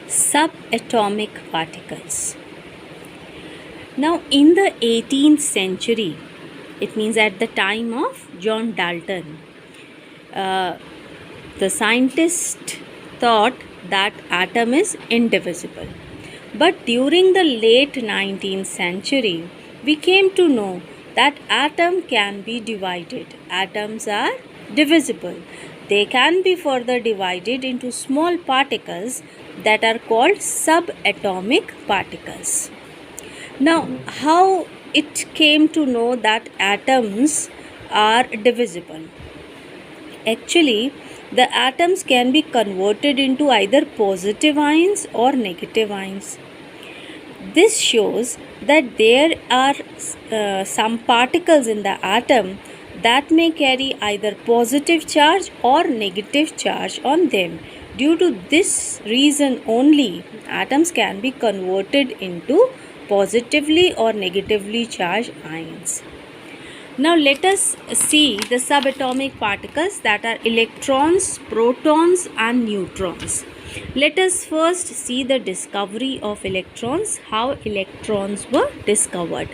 Subatomic particles. Now, in the 18th century, it means at the time of John Dalton, the scientist thought that atom is indivisible. But during the late 19th century, we came to know that atom can be divided. Atoms are divisible. They can be further divided into small particles that are called subatomic particles. Now, how it came to know that atoms are divisible? Actually, the atoms can be converted into either positive ions or negative ions. This shows that there are some particles in the atom that may carry either positive charge or negative charge on them. Due to this reason only, atoms can be converted into positively or negatively charged ions. Now let us see the subatomic particles, that are electrons, protons and neutrons. Let us first see the discovery of electrons, how electrons were discovered.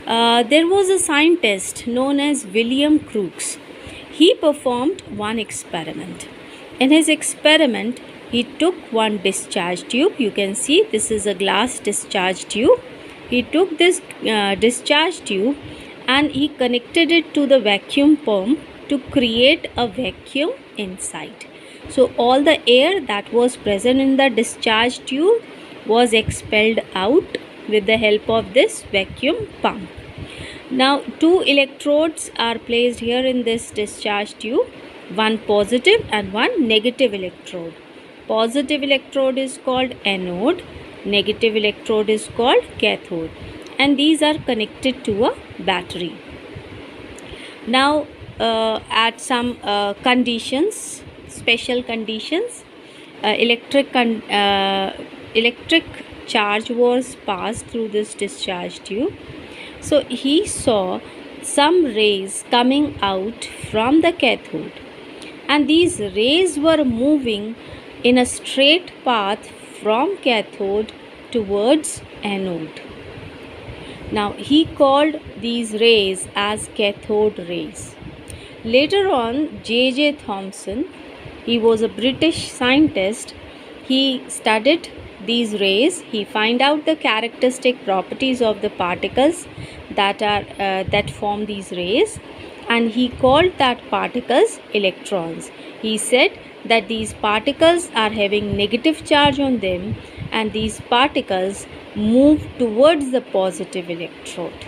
There was a scientist known as William Crookes. He performed one experiment. In his experiment, he took one discharge tube. You can see this is a glass discharge tube. He took this discharge tube and he connected it to the vacuum pump to create a vacuum inside. So all the air that was present in the discharge tube was expelled out with the help of this vacuum pump. Now two electrodes are placed here in this discharge tube, one positive and one negative electrode. Positive electrode is called anode, negative electrode is called cathode, and these are connected to a battery. Now at some conditions, special conditions, electric charge was passed through this discharge tube. So he saw some rays coming out from the cathode, and these rays were moving in a straight path from cathode towards anode. Now he called these rays as cathode rays. Later on, J.J. Thomson, he was a British scientist. He studied these rays. He found out the characteristic properties of the particles that form these rays, and he called that particles electrons. He said that these particles are having negative charge on them, and these particles move towards the positive electrode.